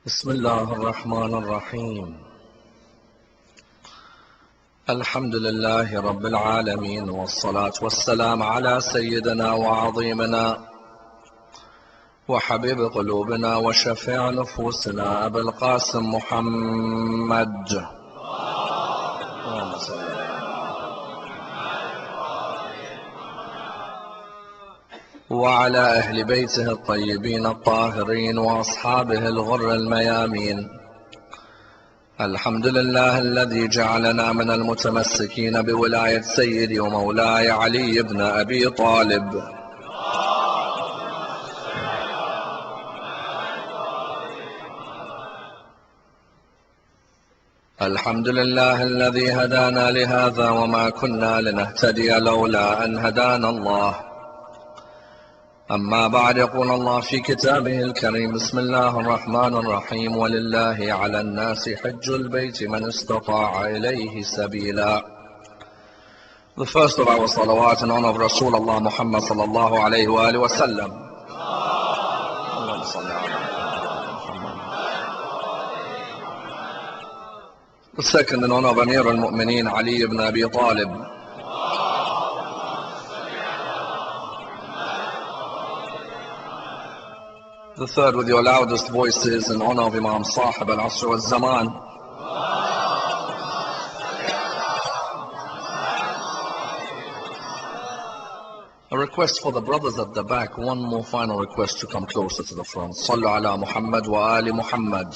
بسم الله الرحمن الرحيم. الحمد لله رب العالمين، والصلاة والسلام على سيدنا وعظيمنا وحبيب قلوبنا وشفيع نفوسنا أبي القاسم محمد وعلى أهل بيته الطيبين الطاهرين وأصحابه الغر الميامين. الحمد لله الذي جعلنا من المتمسكين بولاية سيدي ومولاي علي بن أبي طالب. الحمد لله الذي هدانا لهذا وما كنا لنهتدي لولا أن هدانا الله. أما بعد، يقول الله في كتابه الكريم: بسم الله الرحمن الرحيم، ولله على الناس حج البيت من استطاع إليه سبيلا. The first of our salawat in honor of Rasulullah Muhammad sallallahu alayhi wa alihi wa sallam. The second in honor of Amir al-Mu'mineen Ali ibn Abi Talib. The third with your loudest voices in honor of Imam Sahib al-Asr wal-Zaman. A request for the brothers at the back, one more final request to come closer to the front. Sallu ala Muhammad wa ali Muhammad.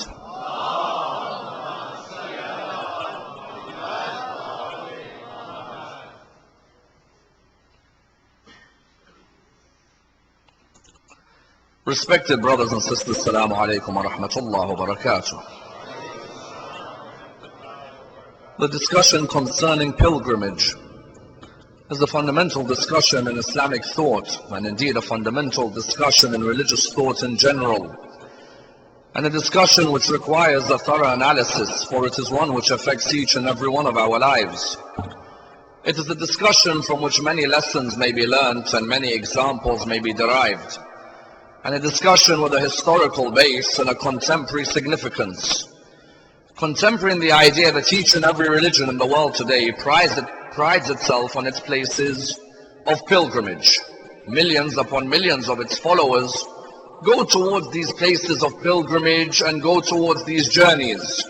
Respected brothers and sisters, Assalamu alaikum wa rahmatullahi wa barakatuh. The discussion concerning pilgrimage is a fundamental discussion in Islamic thought, and indeed a fundamental discussion in religious thought in general, and a discussion which requires a thorough analysis, for it is one which affects each and every one of our lives. It is a discussion from which many lessons may be learnt and many examples may be derived, and a discussion with a historical base and a contemporary significance. Contemporary in the idea that each and every religion in the world today prides itself on its places of pilgrimage. Millions upon millions of its followers go towards these places of pilgrimage and go towards these journeys.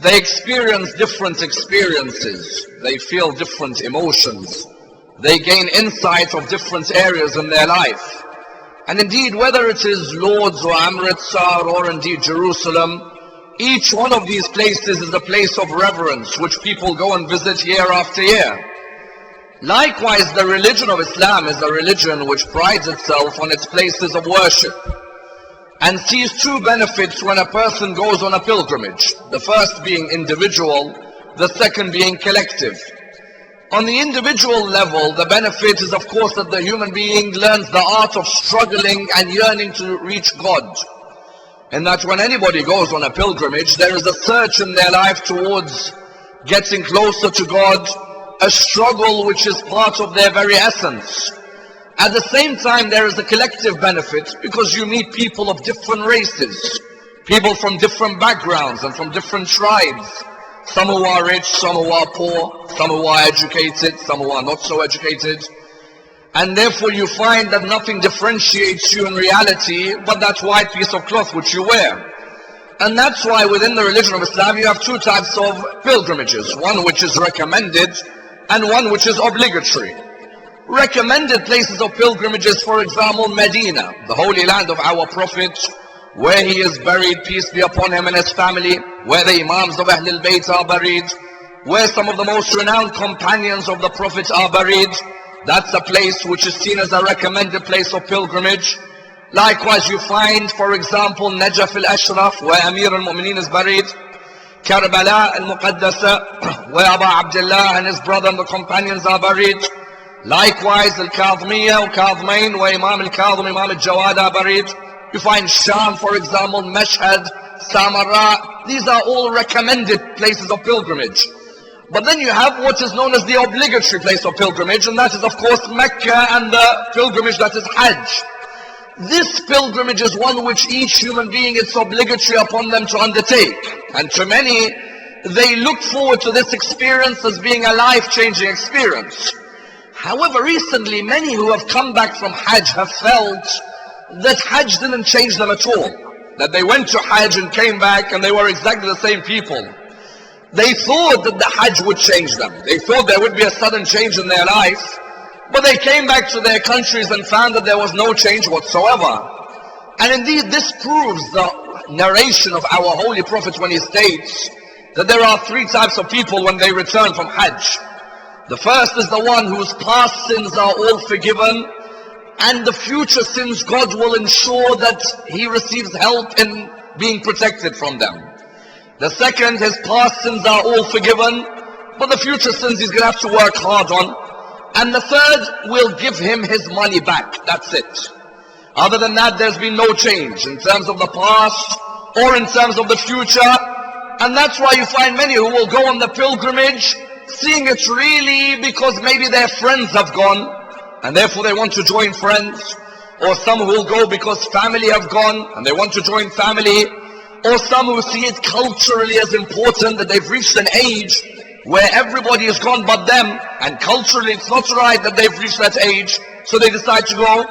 They experience different experiences. They feel different emotions. They gain insight of different areas in their life. And indeed, whether it is Lord's or Amritsar or indeed Jerusalem, each one of these places is a place of reverence which people go and visit year after year. Likewise, the religion of Islam is a religion which prides itself on its places of worship and sees two benefits when a person goes on a pilgrimage. The first being individual, the second being collective. On the individual level, the benefit is of course that the human being learns the art of struggling and yearning to reach God. And that when anybody goes on a pilgrimage, there is a search in their life towards getting closer to God, a struggle which is part of their very essence. At the same time, there is a collective benefit because you meet people of different races, people from different backgrounds and from different tribes. Some who are rich, some who are poor, some who are educated, some who are not so educated. And therefore you find that nothing differentiates you in reality but that white piece of cloth which you wear. And that's why within the religion of Islam you have two types of pilgrimages. One which is recommended and one which is obligatory. Recommended places of pilgrimages, for example, Medina, the holy land of our Prophet, where he is buried, peace be upon him and his family, where the Imams of Ahlul Bayt are buried, where some of the most renowned companions of the Prophet are buried. That's a place which is seen as a recommended place of pilgrimage. Likewise, you find, for example, Najaf al-Ashraf, where Amir al-Mu'mineen is buried, Karbala al-Muqaddasa, where Abu Abdullah and his brother and the companions are buried. Likewise, Al-Kadhmiya al-Kadhmain, where Imam al-Kadhim, Imam al-Jawad are buried. You find Sham, for example, Mashhad, Samarra. These are all recommended places of pilgrimage. But then you have what is known as the obligatory place of pilgrimage, and that is of course Mecca and the pilgrimage that is Hajj. this pilgrimage is one which each human being, it's obligatory upon them to undertake. And to many, they look forward to this experience as being a life-changing experience. However, recently, many who have come back from Hajj have felt that Hajj didn't change them at all. That they went to Hajj and came back and they were exactly the same people. They thought that the Hajj would change them. They thought there would be a sudden change in their life. But they came back to their countries and found that there was no change whatsoever. And indeed, this proves the narration of our Holy Prophet when he states that there are three types of people when they return from Hajj. The first is the one whose past sins are all forgiven, and the future sins God will ensure that he receives help in being protected from them. The second, his past sins are all forgiven, but the future sins he's going to have to work hard on. And the third will give him his money back. That's it. Other than that, there's been no change in terms of the past or in terms of the future. And that's why you find many who will go on the pilgrimage seeing it really because maybe their friends have gone and therefore they want to join friends, or some who will go because family have gone and they want to join family, or some who see it culturally as important that they've reached an age where everybody is gone but them, and culturally it's not right that they've reached that age, so they decide to go.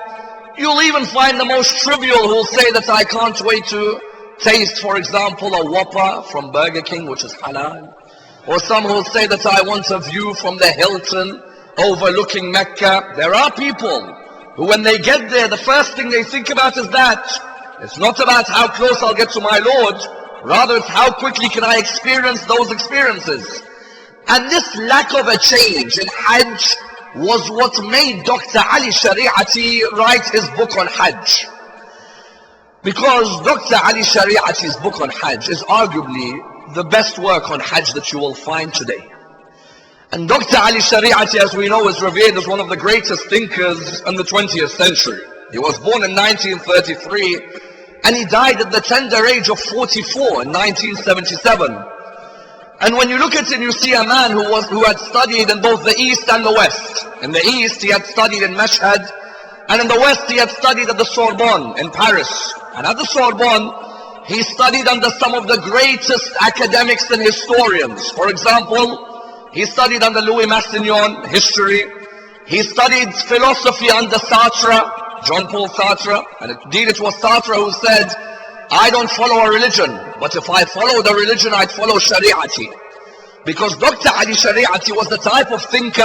You'll even find the most trivial who will say that I can't wait to taste, for example, a Whopper from Burger King, which is halal. Or some who will say that I want a view from the Hilton overlooking Mecca. There are people who when they get there, the first thing they think about is that. It's not about how close I'll get to my Lord, rather it's how quickly can I experience those experiences. And this lack of a change in Hajj was what made Dr. Ali Shari'ati write his book on Hajj. Because Dr. Ali Shari'ati's book on Hajj is arguably the best work on Hajj that you will find today. And Dr. Ali Shari'ati, as we know, is revered as one of the greatest thinkers in the 20th century. He was born in 1933 and he died at the tender age of 44 in 1977. And when you look at him, you see a man who had studied in both the East and the West. In the East, he had studied in Mashhad, and in the West, he had studied at the Sorbonne in Paris. And at the Sorbonne, he studied under some of the greatest academics and historians. For example, he studied under Louis Massignon, history. He studied philosophy under Sartre, Jean-Paul Sartre. And indeed, it was Sartre who said, I don't follow a religion, but if I follow the religion, I'd follow Shari'ati. Because Dr. Ali Shari'ati was the type of thinker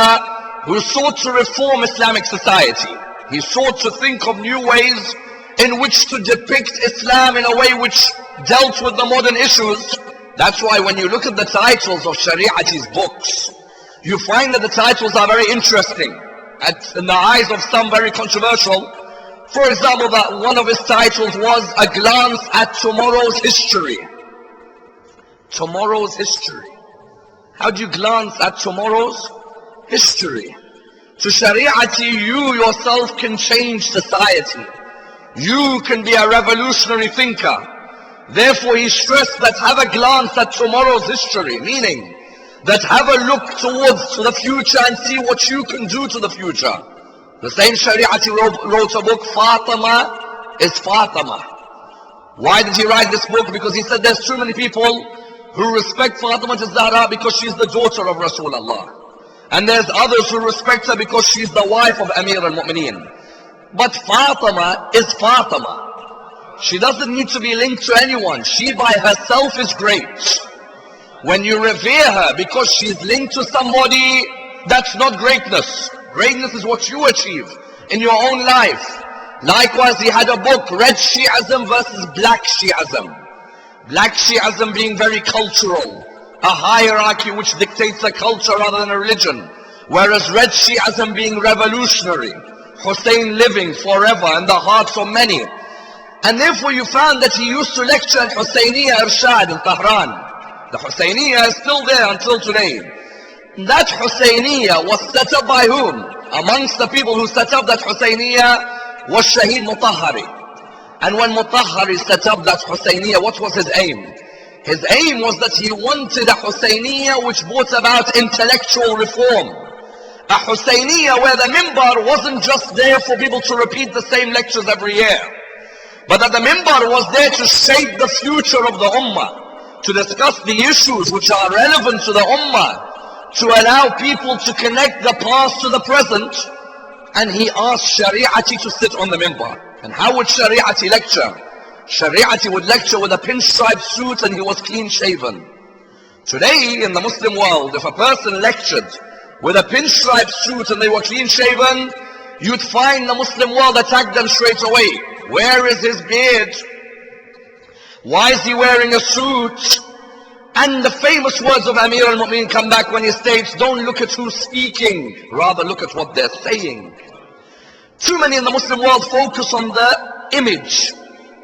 who sought to reform Islamic society. He sought to think of new ways in which to depict Islam in a way which dealt with the modern issues. That's why when you look at the titles of Shari'ati's books, you find that the titles are very interesting, in the eyes of some very controversial. For example, that one of his titles was A Glance at Tomorrow's History. Tomorrow's history. How do you glance at tomorrow's history? To Shari'ati, you yourself can change society. You can be a revolutionary thinker. Therefore, he stressed that have a glance at tomorrow's history, meaning that have a look towards the future and see what you can do to the future. The same Shari'ati wrote a book, Fatima is Fatima. Why did he write this book? Because he said there's too many people who respect Fatima Zahra because she's the daughter of Rasulullah. And there's others who respect her because she's the wife of Amir al-Mu'mineen. But Fatima is Fatima. She doesn't need to be linked to anyone. She by herself is great. When you revere her because she's linked to somebody, that's not greatness. Greatness is what you achieve in your own life. Likewise, he had a book, Red Shi'ism versus Black Shi'ism. Black Shi'ism being very cultural, a hierarchy which dictates a culture rather than a religion. Whereas Red Shi'ism being revolutionary, Hussein living forever in the hearts of many. And therefore you found that he used to lecture at Husseiniya Irshad in Tehran. The Husseiniya is still there until today. That Husseiniya was set up by whom? Amongst the people who set up that Husseiniya was Shaheed Mutahhari. And when Mutahhari set up that Husseiniya, what was his aim? His aim was that he wanted a Husseiniya which brought about intellectual reform. A Husayniyah where the mimbar wasn't just there for people to repeat the same lectures every year, but that the mimbar was there to shape the future of the ummah, to discuss the issues which are relevant to the ummah, to allow people to connect the past to the present. And he asked Shari'ati to sit on the mimbar. And how would Shari'ati lecture? Shari'ati would lecture with a pinstripe suit and he was clean shaven. Today in the Muslim world, if a person lectured with a pinstripe suit and they were clean shaven, you'd find the Muslim world attack them straight away. Where is his beard? Why is he wearing a suit? And the famous words of Amir al-Mu'minin come back when he states, don't look at who's speaking, rather look at what they're saying. Too many in the Muslim world focus on the image.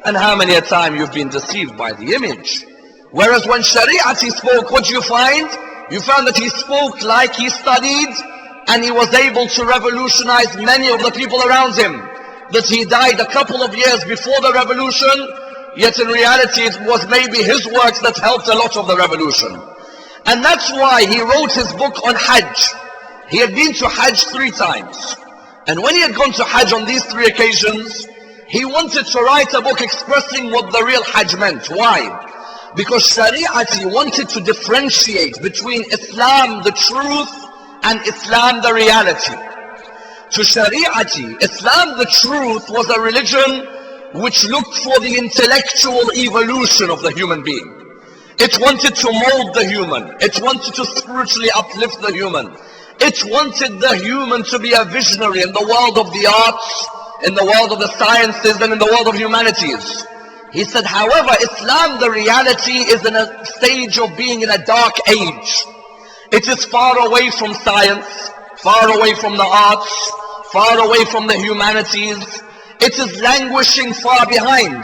And how many a time you've been deceived by the image. Whereas when Shari'ati spoke, what do you find? You found that he spoke like he studied, and he was able to revolutionize many of the people around him. That he died a couple of years before the revolution, yet in reality it was maybe his works that helped a lot of the revolution. And that's why he wrote his book on Hajj. He had been to Hajj 3 times. And when he had gone to Hajj on these 3 occasions, he wanted to write a book expressing what the real Hajj meant. Why? Because Shari'ati wanted to differentiate between Islam, the truth, and Islam, the reality. To Shari'ati, Islam, the truth, was a religion which looked for the intellectual evolution of the human being. It wanted to mold the human. It wanted to spiritually uplift the human. It wanted the human to be a visionary in the world of the arts, in the world of the sciences, and in the world of humanities. He said, however, Islam, the reality, is in a stage of being in a dark age. It is far away from science, far away from the arts, far away from the humanities. It is languishing far behind.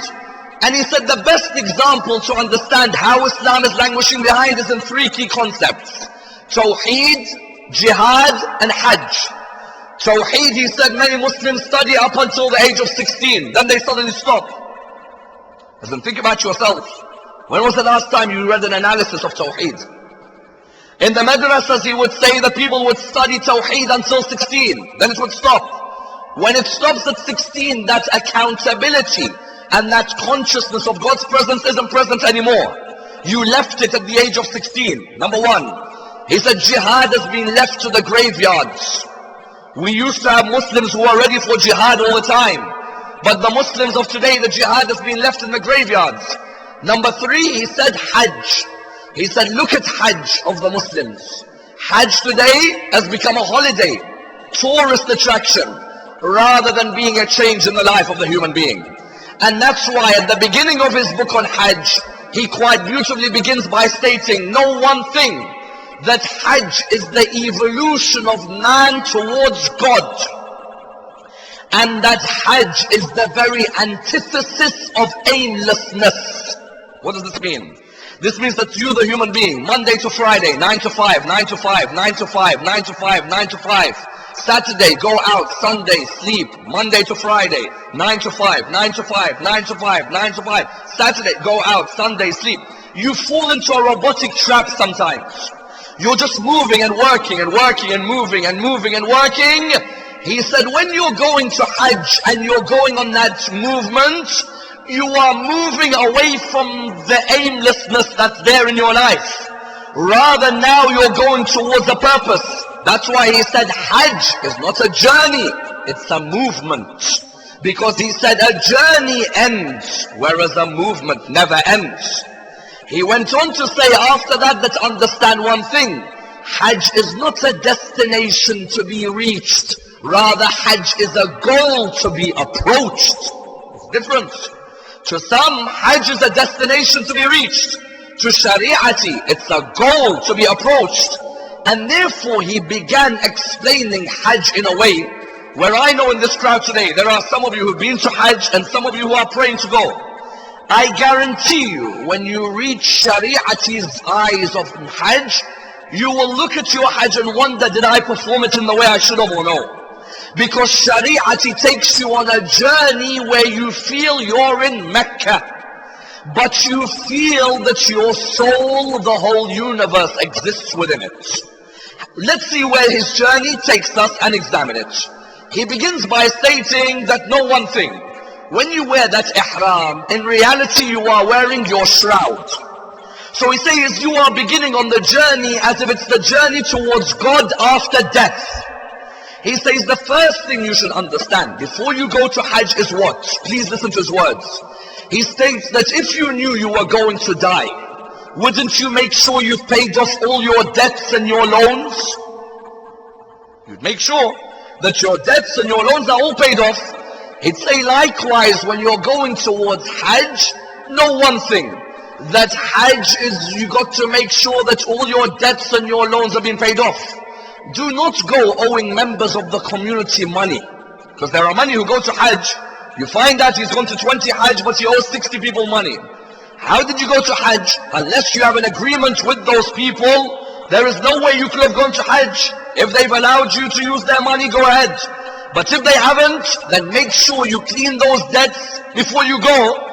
And he said the best example to understand how Islam is languishing behind is in 3 key concepts. Tawheed, Jihad, and Hajj. Tawheed, he said, many Muslims study up until the age of 16. Then they suddenly stop. As in, think about yourself. When was the last time you read an analysis of Tawheed? In the madrasas, he would say that people would study Tawheed until 16. Then it would stop. When it stops at 16, that accountability and that consciousness of God's presence isn't present anymore. You left it at the age of 16. Number 1. He said jihad has been left to the graveyards. We used to have Muslims who are ready for jihad all the time. But the Muslims of today, the jihad has been left in the graveyards. Number 3, he said Hajj. He said, look at Hajj of the Muslims. Hajj today has become a holiday, tourist attraction, rather than being a change in the life of the human being. And that's why at the beginning of his book on Hajj, he quite beautifully begins by stating, know one thing, that Hajj is the evolution of man towards God. And that Hajj is the very antithesis of aimlessness. What does this mean? This means that you, the human being, Monday to Friday, 9 to 5, 9 to 5, 9 to 5, 9 to 5, 9 to 5. Saturday, go out. Sunday, sleep. Monday to Friday, 9 to 5, 9 to 5, 9 to 5, 9 to 5. Saturday, go out. Sunday, sleep. You fall into a robotic trap sometimes. You're just moving and working and working and moving and moving and working. He said, when you're going to Hajj and you're going on that movement, you are moving away from the aimlessness that's there in your life. Rather now you're going towards a purpose. That's why he said Hajj is not a journey, it's a movement. Because he said a journey ends, whereas a movement never ends. He went on to say after that understand one thing. Hajj is not a destination to be reached. Rather, Hajj is a goal to be approached. It's different. To some, Hajj is a destination to be reached. To Shari'ati, it's a goal to be approached. And therefore, he began explaining Hajj in a way where I know in this crowd today, there are some of you who've been to Hajj and some of you who are praying to go. I guarantee you, when you reach Shari'ati's eyes of Hajj, you will look at your Hajj and wonder, did I perform it in the way I should have or no? Because Shari'ati takes you on a journey where you feel you're in Mecca. But you feel that your soul, the whole universe exists within it. Let's see where his journey takes us and examine it. He begins by stating that know one thing. When you wear that ihram, in reality you are wearing your shroud. So he says you are beginning on the journey as if it's the journey towards God after death. He says the first thing you should understand before you go to Hajj is what? Please listen to his words. He states that if you knew you were going to die, wouldn't you make sure you've paid off all your debts and your loans? You'd make sure that your debts and your loans are all paid off. He'd say likewise when you're going towards Hajj, know one thing, that Hajj is you got to make sure that all your debts and your loans have been paid off. Do not go owing members of the community money. Because there are many who go to Hajj, you find out he's gone to 20 Hajj but he owes 60 people money. How did you go to Hajj? Unless you have an agreement with those people, there is no way you could have gone to Hajj. If they've allowed you to use their money, go ahead. But if they haven't, then make sure you clean those debts before you go.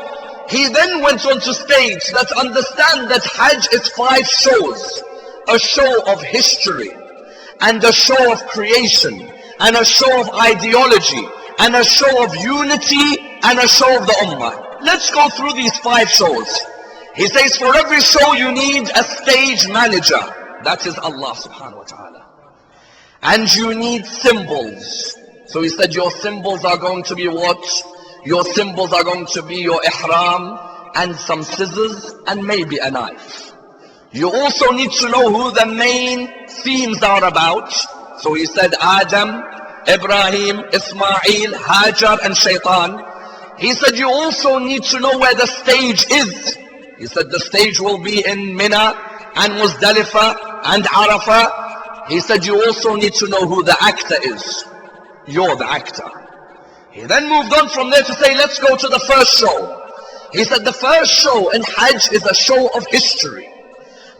He then went on to state that understand that Hajj is 5 shows. A show of history, and a show of creation, and a show of ideology, and a show of unity, and a show of the ummah. Let's go through these 5 shows. He says for every show you need a stage manager. That is Allah subhanahu wa ta'ala. And you need symbols. So he said your symbols are going to be what? Your symbols are going to be your ihram and some scissors and maybe a knife. You also need to know who the main themes are about. So he said Adam, Ibrahim, Ismail, Hajar and Shaitan. He said you also need to know where the stage is. He said the stage will be in Mina and Muzdalifah and Arafah. He said you also need to know who the actor is. You're the actor. He then moved on from there to say let's go to the first show. He said the first show in Hajj is a show of history.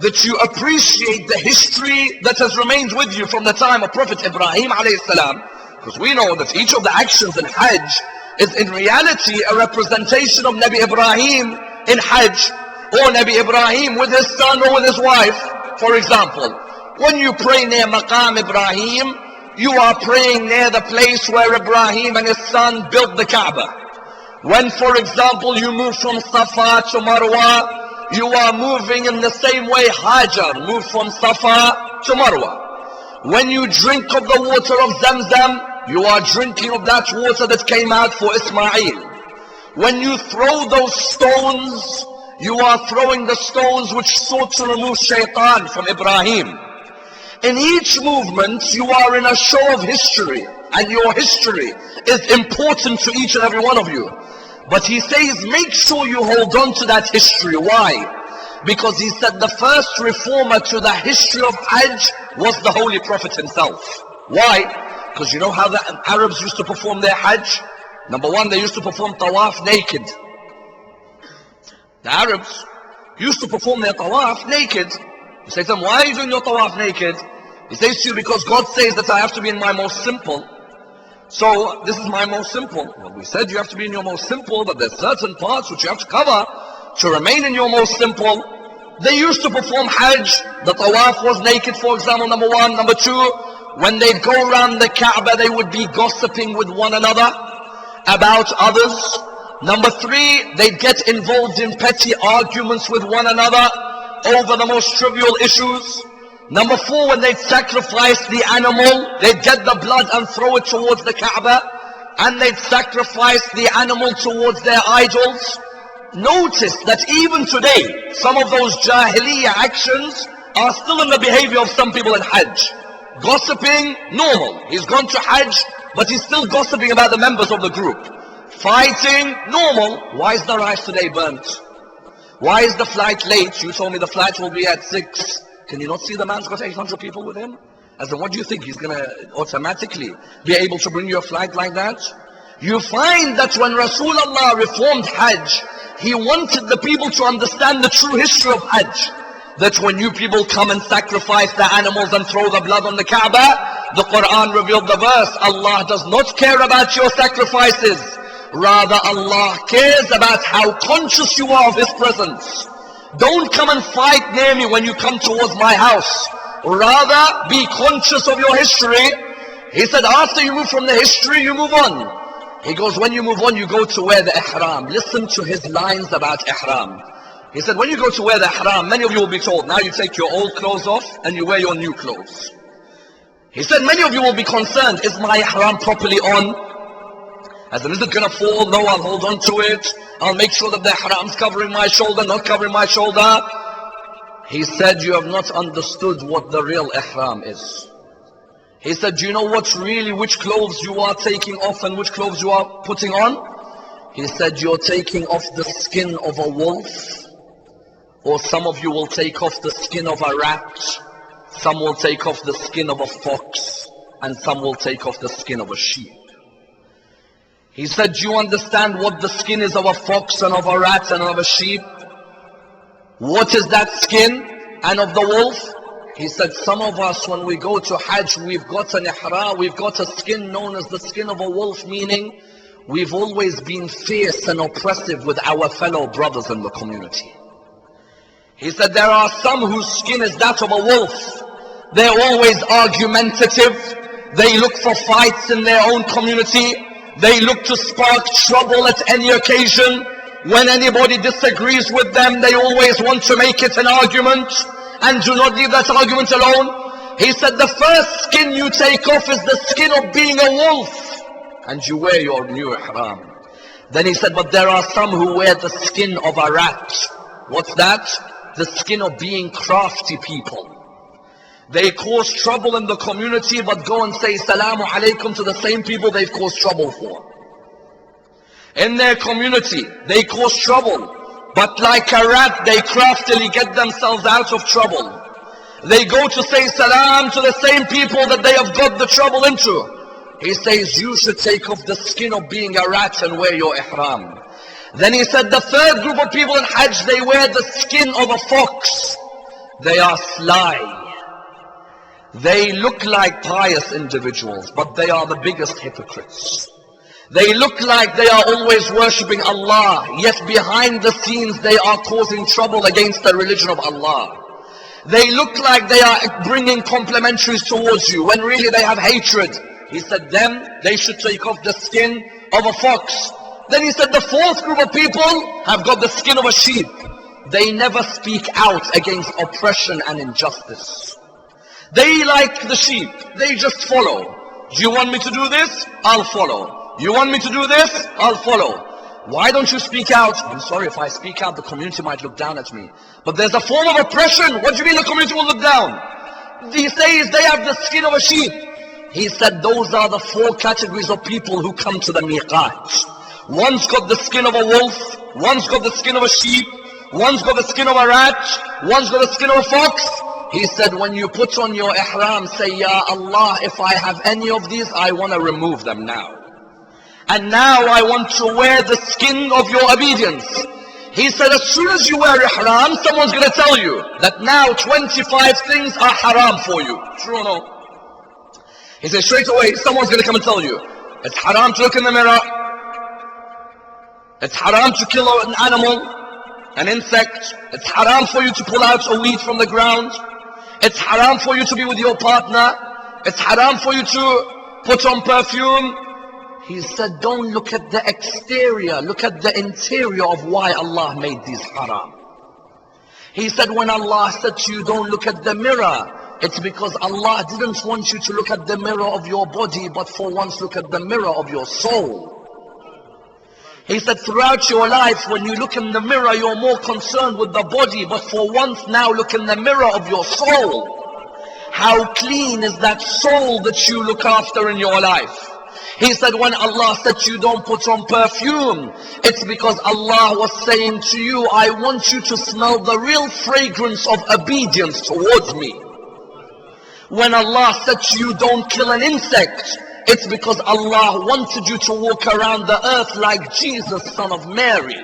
That you appreciate the history that has remained with you from the time of Prophet Ibrahim alayhi salam. Because we know that each of the actions in Hajj is in reality a representation of Nabi Ibrahim in Hajj, or Nabi Ibrahim with his son or with his wife. For example, when you pray near Maqam Ibrahim, you are praying near the place where Ibrahim and his son built the Kaaba. When, for example, you move from Safa to Marwa, you are moving in the same way Hajar moved from Safa to Marwa. When you drink of the water of Zamzam, you are drinking of that water that came out for Ismail. When you throw those stones, you are throwing the stones which sought to remove Shaitan from Ibrahim. In each movement, you are in a show of history, and your history is important to each and every one of you. But he says, make sure you hold on to that history. Why? Because he said the first reformer to the history of Hajj was the Holy Prophet himself. Why? Because you know how the Arabs used to perform their Hajj? Number one, they used to perform tawaf naked. The Arabs used to perform their tawaf naked. You say to them, why are you doing your tawaf naked? He says to you, because God says that I have to be in my most simple. So this is my most simple. Well, we said you have to be in your most simple, but there's certain parts which you have to cover to remain in your most simple. They used to perform Hajj. The tawaf was naked, for example, number one. Number two, when they'd go around the Kaaba, they would be gossiping with one another about others. Number three, they'd get involved in petty arguments with one another over the most trivial issues. Number four, when they'd sacrifice the animal, they'd get the blood and throw it towards the Kaaba, and they'd sacrifice the animal towards their idols. Notice that even today, some of those Jahiliyyah actions are still in the behavior of some people in Hajj. Gossiping, normal. He's gone to Hajj, but he's still gossiping about the members of the group. Fighting, normal. Why is the rice today burnt? Why is the flight late? You told me the flight will be at 6. Can you not see the man's got 800 people with him? As in, what do you think? He's going to automatically be able to bring you a flight like that? You find that when Rasulullah reformed Hajj, he wanted the people to understand the true history of Hajj. That when you people come and sacrifice the animals and throw the blood on the Kaaba, the Quran revealed the verse, Allah does not care about your sacrifices. Rather, Allah cares about how conscious you are of His presence. Don't come and fight near me when you come towards my house. Rather, be conscious of your history. He said, after you move from the history, you move on. He goes, when you move on, you go to wear the ihram. Listen to his lines about ihram. He said, when you go to wear the ihram, many of you will be told, now you take your old clothes off and you wear your new clothes. He said, many of you will be concerned, is my ihram properly on? As in, is it going to fall? No, I'll hold on to it. I'll make sure that the ihram's covering my shoulder, not covering my shoulder. He said, you have not understood what the real ihram is. He said, do you know which clothes you are taking off and which clothes you are putting on? He said, you're taking off the skin of a wolf, or some of you will take off the skin of a rat, some will take off the skin of a fox, and some will take off the skin of a sheep. He said, do you understand what the skin is of a fox and of a rat and of a sheep? What is that skin? And of the wolf? He said, some of us, when we go to Hajj, we've got an ihram, we've got a skin known as the skin of a wolf, meaning we've always been fierce and oppressive with our fellow brothers in the community. He said, there are some whose skin is that of a wolf. They're always argumentative. They look for fights in their own community. They look to spark trouble at any occasion. When anybody disagrees with them, they always want to make it an argument. And do not leave that argument alone. He said, the first skin you take off is the skin of being a wolf, and you wear your new ihram. Then he said, but there are some who wear the skin of a rat. What's that? The skin of being crafty people. They cause trouble in the community, but go and say salamu alaikum to the same people they've caused trouble for. In their community, they cause trouble. But like a rat, they craftily get themselves out of trouble. They go to say salam to the same people that they have got the trouble into. He says, you should take off the skin of being a rat and wear your ihram. Then he said, the third group of people in Hajj, they wear the skin of a fox. They are sly. They look like pious individuals, but they are the biggest hypocrites. They look like they are always worshipping Allah, yet behind the scenes they are causing trouble against the religion of Allah. They look like they are bringing complimentaries towards you, when really they have hatred. He said, they should take off the skin of a fox. Then he said, the fourth group of people have got the skin of a sheep. They never speak out against oppression and injustice. They like the sheep, they just follow. Do you want me to do this? I'll follow. You want me to do this? I'll follow. Why don't you speak out? I'm sorry, if I speak out, the community might look down at me. But there's a form of oppression. What do you mean the community will look down? He says they have the skin of a sheep. He said those are the four categories of people who come to the miqat. One's got the skin of a wolf, one's got the skin of a sheep, one's got the skin of a rat, one's got the skin of a fox. He said, when you put on your ihram, say, Ya Allah, if I have any of these, I want to remove them now. And now I want to wear the skin of your obedience. He said, as soon as you wear ihram, someone's going to tell you that now 25 things are haram for you. True or no? He said, straight away, someone's going to come and tell you, it's haram to look in the mirror. It's haram to kill an animal, an insect. It's haram for you to pull out a weed from the ground. It's haram for you to be with your partner. It's haram for you to put on perfume. He said, don't look at the exterior, look at the interior of why Allah made these haram. He said, when Allah said to you, don't look at the mirror, it's because Allah didn't want you to look at the mirror of your body, but for once look at the mirror of your soul. He said, throughout your life, when you look in the mirror, you're more concerned with the body, but for once now look in the mirror of your soul. How clean is that soul that you look after in your life? He said, when Allah said to you, don't put on perfume, it's because Allah was saying to you, I want you to smell the real fragrance of obedience towards me. When Allah said to you, don't kill an insect, it's because Allah wanted you to walk around the earth like Jesus, son of Mary.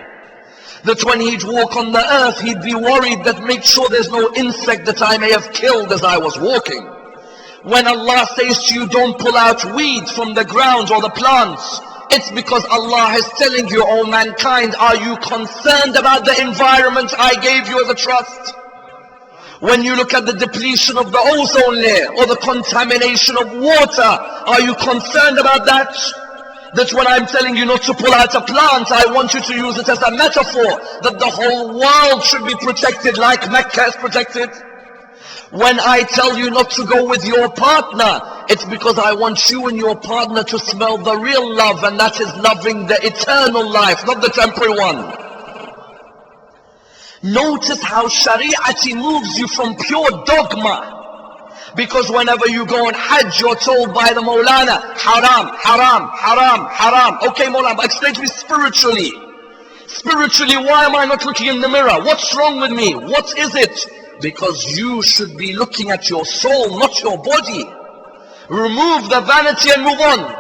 That when he'd walk on the earth, he'd be worried that make sure there's no insect that I may have killed as I was walking. When Allah says to you, don't pull out weeds from the ground or the plants, it's because Allah is telling you, oh mankind, are you concerned about the environment I gave you as a trust? When you look at the depletion of the ozone layer or the contamination of water, are you concerned about that? That when I'm telling you not to pull out a plant, I want you to use it as a metaphor that the whole world should be protected like Mecca is protected. When I tell you not to go with your partner, it's because I want you and your partner to smell the real love, and that is loving the eternal life, not the temporary one. Notice how Shari'ati moves you from pure dogma. Because whenever you go on Hajj, you're told by the Maulana, haram, haram, haram, haram. Okay, Maulana, but explain to me spiritually. Spiritually, why am I not looking in the mirror? What's wrong with me? What is it? Because you should be looking at your soul, not your body. Remove the vanity and move on.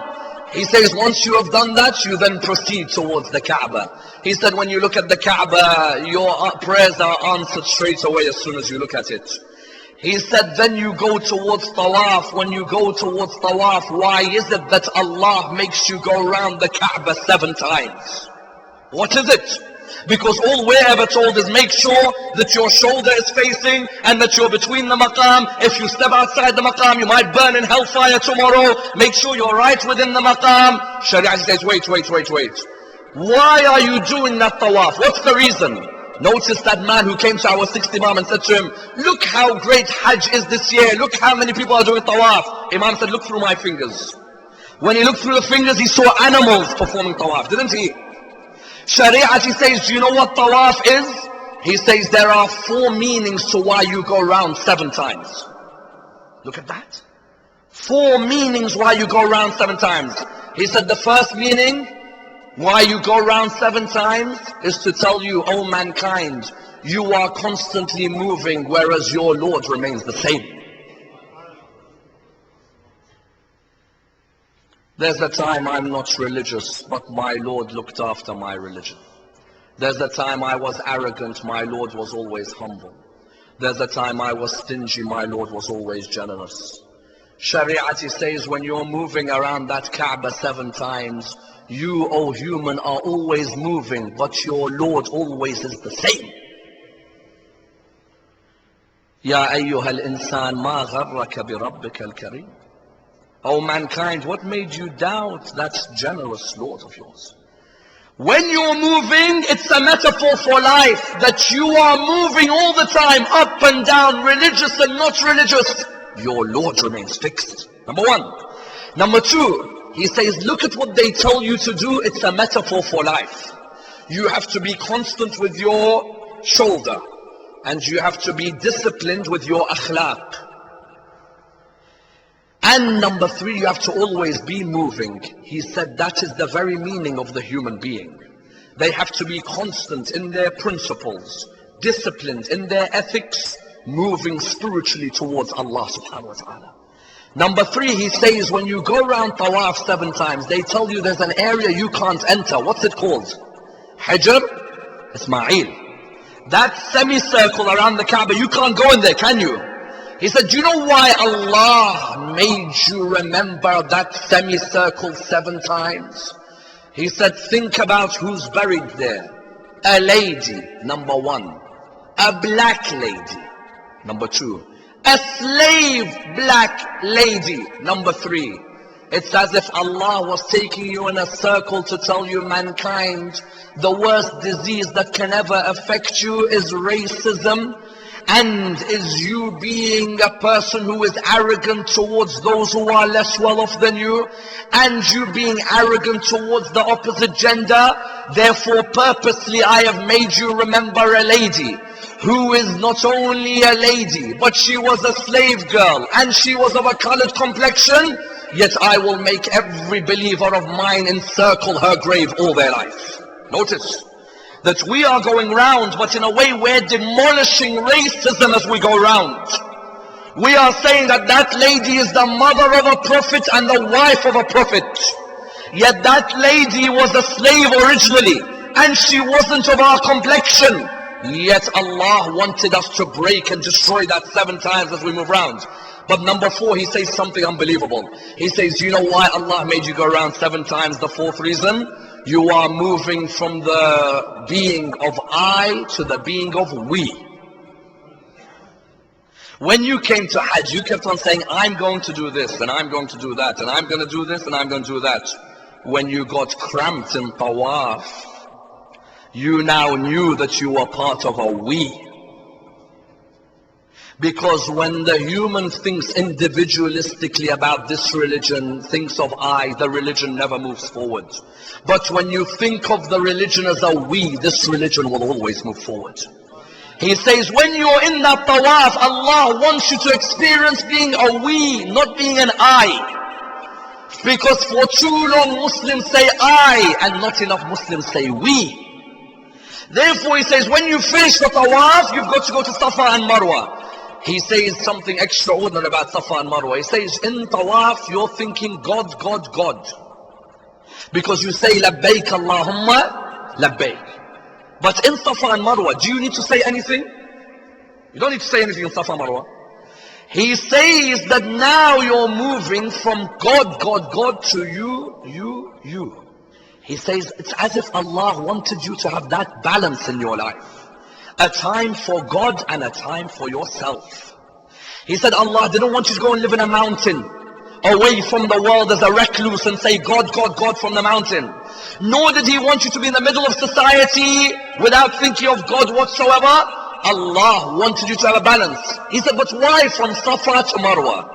He says, once you have done that, you then proceed towards the Kaaba. He said, when you look at the Kaaba, your prayers are answered straight away as soon as you look at it. He said, then you go towards Tawaf. When you go towards Tawaf, why is it that Allah makes you go around the Kaaba 7 times? What is it? Because all we're ever told is make sure that your shoulder is facing and that you're between the maqam. If you step outside the maqam, you might burn in hellfire tomorrow. Make sure you're right within the maqam. Sharia says, wait. Why are you doing that tawaf? What's the reason? Notice that man who came to our 6th Imam and said to him, look how great Hajj is this year. Look how many people are doing tawaf. Imam said, look through my fingers. When he looked through the fingers, he saw animals performing tawaf, didn't he? Shari'ati says, do you know what tawaf is? He says there are 4 meanings to why you go around 7 times. Look at that. 4 meanings why you go around 7 times. He said the first meaning why you go around 7 times is to tell you, oh mankind, you are constantly moving whereas your Lord remains the same. There's a time I'm not religious, but my Lord looked after my religion. There's a time I was arrogant, my Lord was always humble. There's a time I was stingy, my Lord was always generous. Shari'ati says when you're moving around that Kaaba 7 times, you, O human, are always moving, but your Lord always is the same. Ya ayyuhal insan ma gharraka bi rabbika al-kareem. O mankind, what made you doubt that generous Lord of yours? When you're moving, it's a metaphor for life, that you are moving all the time, up and down, religious and not religious. Your Lord remains fixed. Number 1. Number 2, he says, look at what they tell you to do. It's a metaphor for life. You have to be constant with your shoulder, and you have to be disciplined with your akhlaq. And number 3, you have to always be moving. He said that is the very meaning of the human being. They have to be constant in their principles, disciplined in their ethics, moving spiritually towards Allah subhanahu wa ta'ala. Number 3, he says when you go around tawaf 7 times, they tell you there's an area you can't enter. What's it called? Hijr Ismail. That semicircle around the Kaaba, you can't go in there, can you? He said, do you know why Allah made you remember that semicircle 7 times? He said, think about who's buried there. A lady, number 1. A black lady, number 2. A slave black lady, number 3. It's as if Allah was taking you in a circle to tell you, mankind, the worst disease that can ever affect you is racism. And is you being a person who is arrogant towards those who are less well off than you, and you being arrogant towards the opposite gender. Therefore purposely I have made you remember a lady who is not only a lady, but she was a slave girl and she was of a colored complexion, yet I will make every believer of mine encircle her grave all their life. Notice that we are going round, but in a way we're demolishing racism as we go round. We are saying that that lady is the mother of a prophet and the wife of a prophet. Yet that lady was a slave originally, and she wasn't of our complexion. Yet Allah wanted us to break and destroy that 7 times as we move round. But number 4, he says something unbelievable. He says, you know why Allah made you go around 7 times? The 4th reason? You are moving from the being of I to the being of we. When you came to Hajj, you kept on saying, I'm going to do this, and I'm going to do that, and I'm going to do this, and I'm going to do that. When you got cramped in tawaf, you now knew that you were part of a we. Because when the human thinks individualistically about this religion, thinks of I, the religion never moves forward. But when you think of the religion as a we, this religion will always move forward. He says, when you're in that tawaf, Allah wants you to experience being a we, not being an I. Because for too long Muslims say I, and not enough Muslims say we. Therefore he says, when you finish the tawaf, you've got to go to Safa and Marwa. He says something extraordinary about Safa and Marwa. He says, in tawaf, you're thinking God, God, God. Because you say, Labbaik Allahumma, Labbaik. But in Safa and Marwa, do you need to say anything? You don't need to say anything in Safa and Marwa. He says that now you're moving from God, God, God to you. He says, it's as if Allah wanted you to have that balance in your life. A time for God and a time for yourself. He said Allah didn't want you to go and live in a mountain, away from the world as a recluse and say God, God, God from the mountain. Nor did He want you to be in the middle of society without thinking of God whatsoever. Allah wanted you to have a balance. He said, but why from Safa to Marwa?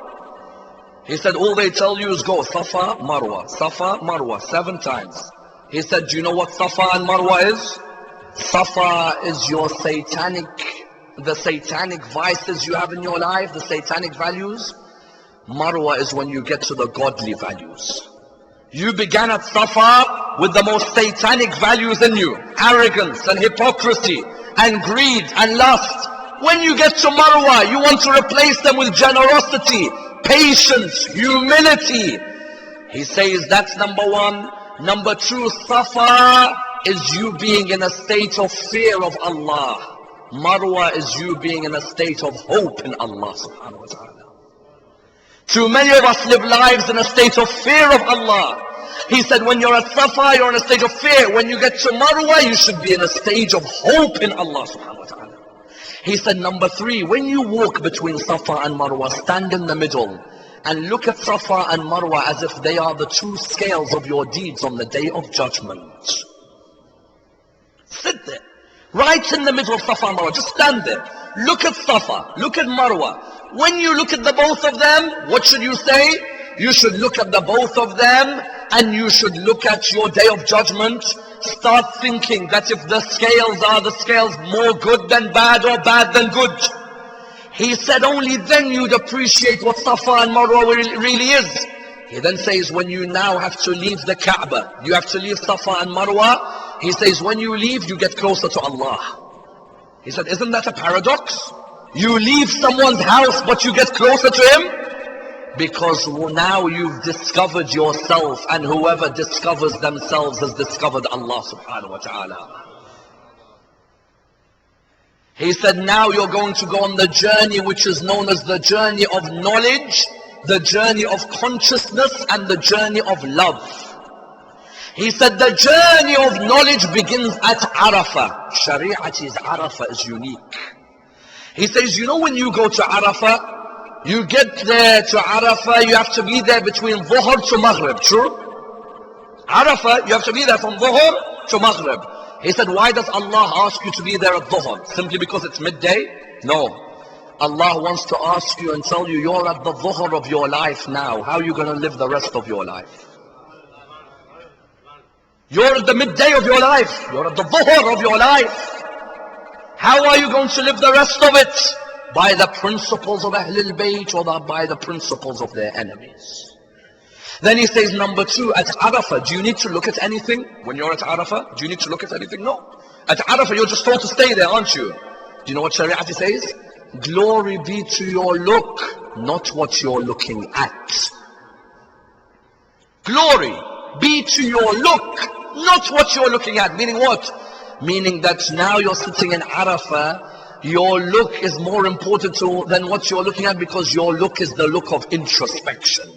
He said, all they tell you is go Safa, Marwa, 7 times. He said, do you know what Safa and Marwa is? Safa is your the satanic vices you have in your life, the satanic values. Marwa is when you get to the godly values. You began at Safa with the most satanic values in you, arrogance and hypocrisy and greed and lust. When you get to Marwa, you want to replace them with generosity, patience, humility. He says that's number 1. Number 2, Safa is you being in a state of fear of Allah. Marwa is you being in a state of hope in Allah subhanahu wa ta'ala. Too many of us live lives in a state of fear of Allah. He said when you're at Safa, you're in a state of fear. When you get to Marwa, you should be in a stage of hope in Allah subhanahu wa ta'ala. He said number 3, when you walk between Safa and Marwa, stand in the middle and look at Safa and Marwa as if they are the 2 scales of your deeds on the day of judgment. Sit there, right in the middle of Safa and Marwa. Just stand there. Look at Safa, look at Marwa. When you look at the both of them, what should you say? You should look at the both of them and you should look at your day of judgment. Start thinking that if the scales are the scales more good than bad or bad than good. He said only then you'd appreciate what Safa and Marwa really is. He then says when you now have to leave the Kaaba, you have to leave Safa and Marwa. He says when you leave, you get closer to Allah. He said, isn't that a paradox? You leave someone's house, but you get closer to him? Because now you've discovered yourself, and whoever discovers themselves has discovered Allah subhanahu wa ta'ala. He said, now you're going to go on the journey which is known as the journey of knowledge, the journey of consciousness, and the journey of love. He said the journey of knowledge begins at Arafah. Shari'at is Arafah is unique. He says, you know when you go to Arafah, you get there to Arafah, you have to be there between Dhuhr to Maghrib, true? Arafah, you have to be there from Dhuhr to Maghrib. He said, why does Allah ask you to be there at Dhuhr? Simply because it's midday? No. Allah wants to ask you and tell you, you're at the Dhuhr of your life now. How are you going to live the rest of your life? You're at the midday of your life. You're at the Dhuhr of your life. How are you going to live the rest of it? By the principles of Ahlul Bayt or by the principles of their enemies? Then he says, number 2, at Arafah, do you need to look at anything? When you're at Arafah, do you need to look at anything? No. At Arafah, you're just told to stay there, aren't you? Do you know what Shari'at says? Glory be to your look, not what you're looking at. Glory be to your look, not what you're looking at. Meaning what? Meaning that now you're sitting in Arafah, your look is more important than what you're looking at, because your look is the look of introspection.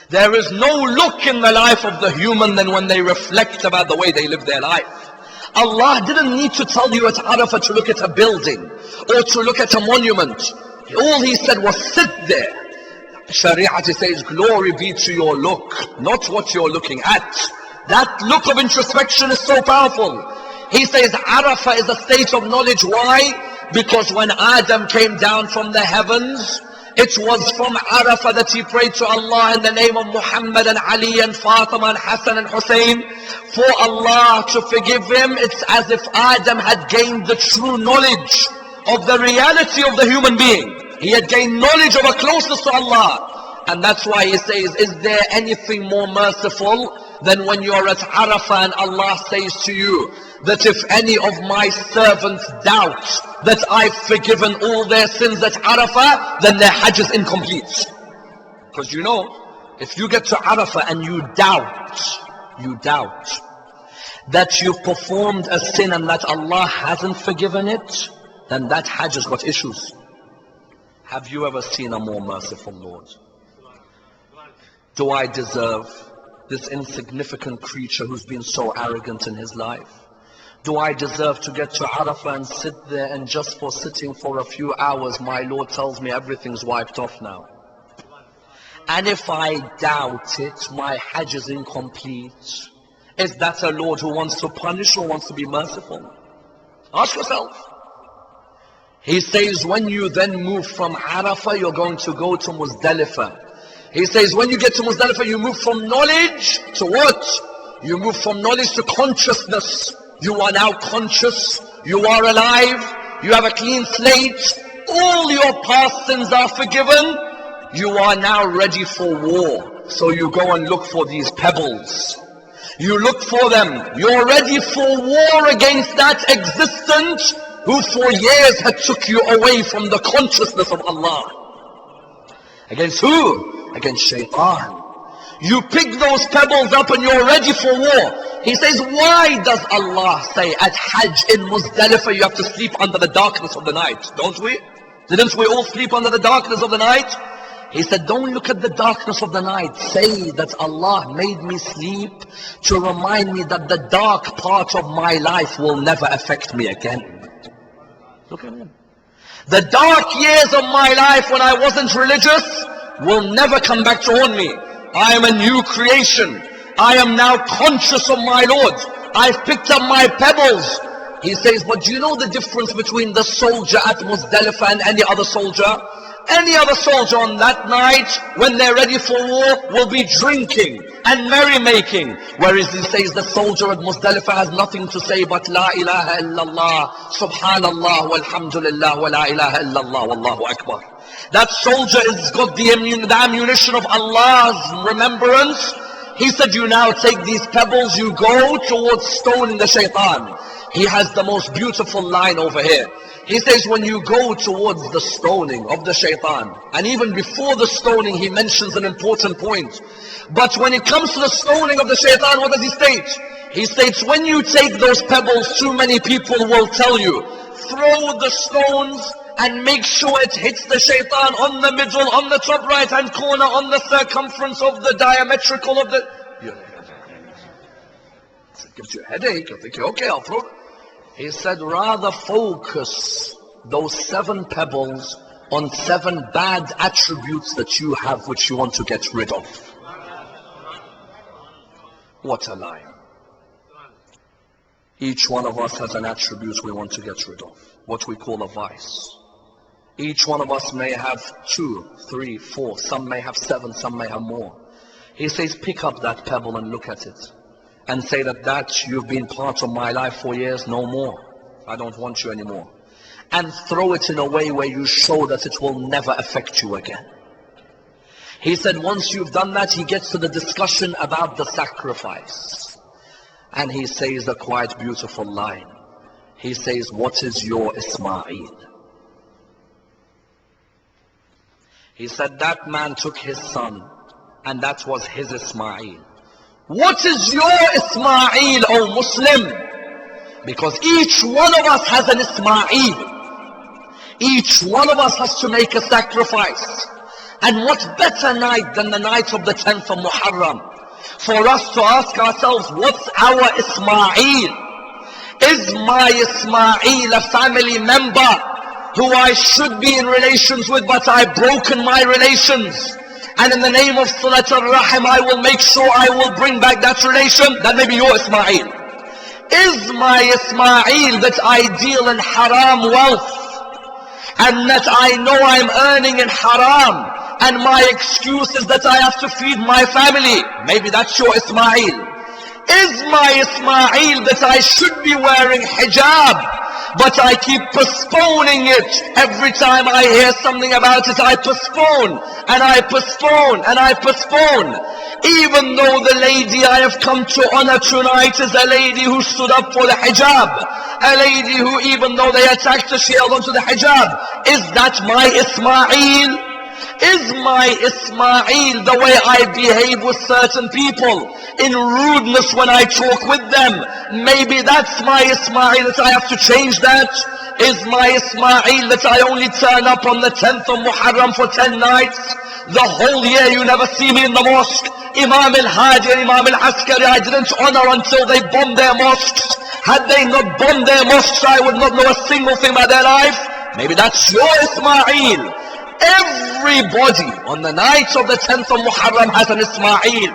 There is no look in the life of the human than when they reflect about the way they live their life. Allah didn't need to tell you at Arafah to look at a building or to look at a monument. All he said was sit there. Shariat says, glory be to your look, not what you're looking at. That look of introspection is so powerful. He says Arafah is a state of knowledge. Why? Because when Adam came down from the heavens, it was from Arafah that he prayed to Allah in the name of Muhammad and Ali and Fatima and Hassan and Hussein for Allah to forgive him. It's as if Adam had gained the true knowledge of the reality of the human being. He had gained knowledge of a closeness to Allah. And that's why he says, is there anything more merciful than when you're at Arafah and Allah says to you that if any of my servants doubt that I've forgiven all their sins at Arafah, then their Hajj is incomplete. Because you know, if you get to Arafah and you doubt that you've performed a sin and that Allah hasn't forgiven it, then that Hajj has got issues. Have you ever seen a more merciful Lord? Do I deserve this insignificant creature who's been so arrogant in his life? Do I deserve to get to Arafah and sit there and just for sitting for a few hours, my Lord tells me everything's wiped off now? And if I doubt it, my Hajj is incomplete. Is that a Lord who wants to punish or wants to be merciful? Ask yourself. He says when you then move from Arafah, you're going to go to Muzdalifah. He says when you get to Muzdalifah, you move from knowledge to what? You move from knowledge to consciousness. You are now conscious, you are alive, you have a clean slate, all your past sins are forgiven, you are now ready for war. So you go and look for these pebbles. You look for them. You're ready for war against that existence who for years had took you away from the consciousness of Allah. Against who? Against Shaitan. You pick those pebbles up and you're ready for war. He says, why does Allah say at Hajj in Muzdalifah you have to sleep under the darkness of the night? Don't we? Didn't we all sleep under the darkness of the night? He said, don't look at the darkness of the night. Say that Allah made me sleep to remind me that the dark part of my life will never affect me again. Look at him. The dark years of my life when I wasn't religious will never come back to haunt me. I am a new creation. I am now conscious of my Lord. I've picked up my pebbles. He says, but do you know the difference between the soldier at Muzdalifah and any other soldier? Any other soldier on that night, when they're ready for war, will be drinking and merrymaking. Whereas he says the soldier at Muzdalifah has nothing to say but La ilaha illallah, Subhanallah, walhamdulillah, wa la ilaha illallah, wallahu akbar. That soldier has got the ammunition of Allah's remembrance. He said, you now take these pebbles, you go towards stoning the shaitan. He has the most beautiful line over here. He says, when you go towards the stoning of the shaitan, and even before the stoning, he mentions an important point. But when it comes to the stoning of the shaitan, what does he state? He states, when you take those pebbles, too many people will tell you, throw the stones and make sure it hits the shaitan on the middle, on the top right hand corner, on the circumference of the diametrical of the... It gives you a headache. You're thinking, okay, I'll throw it. He said, rather focus those 7 pebbles on 7 bad attributes that you have which you want to get rid of. What a lie. Each one of us has an attribute we want to get rid of, what we call a vice. Each one of us may have 2, 3, 4, some may have 7, some may have more. He says, pick up that pebble and look at it. And say that you've been part of my life for years, no more. I don't want you anymore. And throw it in a way where you show that it will never affect you again. He said once you've done that, he gets to the discussion about the sacrifice. And he says a quite beautiful line. He says, what is your Ismail? He said that man took his son, and that was his Ismail. What is your Ismail, O Muslim? Because each one of us has an Ismail. Each one of us has to make a sacrifice. And what better night than the night of the 10th of Muharram for us to ask ourselves, what's our Ismail? Is my Ismail a family member who I should be in relations with, but I've broken my relations. And in the name of Salat al-Rahim, I will make sure I will bring back that relation. That may be your Ismail. Is my Ismail that I deal in haram wealth, and that I know I'm earning in haram, and my excuse is that I have to feed my family? Maybe that's your Ismail. Is my Ismail that I should be wearing hijab, but I keep postponing it? Every time I hear something about it, I postpone, and I postpone, and I postpone. Even though the lady I have come to honor tonight is a lady who stood up for the hijab, a lady who, even though they attacked her, she held on to the hijab. Is that my Ismail? Is my Ismail the way I behave with certain people, in rudeness when I talk with them? Maybe that's my Ismail, that I have to change that. Is my Ismail that I only turn up on the 10th of Muharram for 10 nights? The whole year you never see me in the mosque. Imam al-Hajj and Imam al-Askari I didn't honor until they bombed their mosques. Had they not bombed their mosques, I would not know a single thing about their life. Maybe that's your Ismail. Everybody on the night of the 10th of Muharram has an Ismail.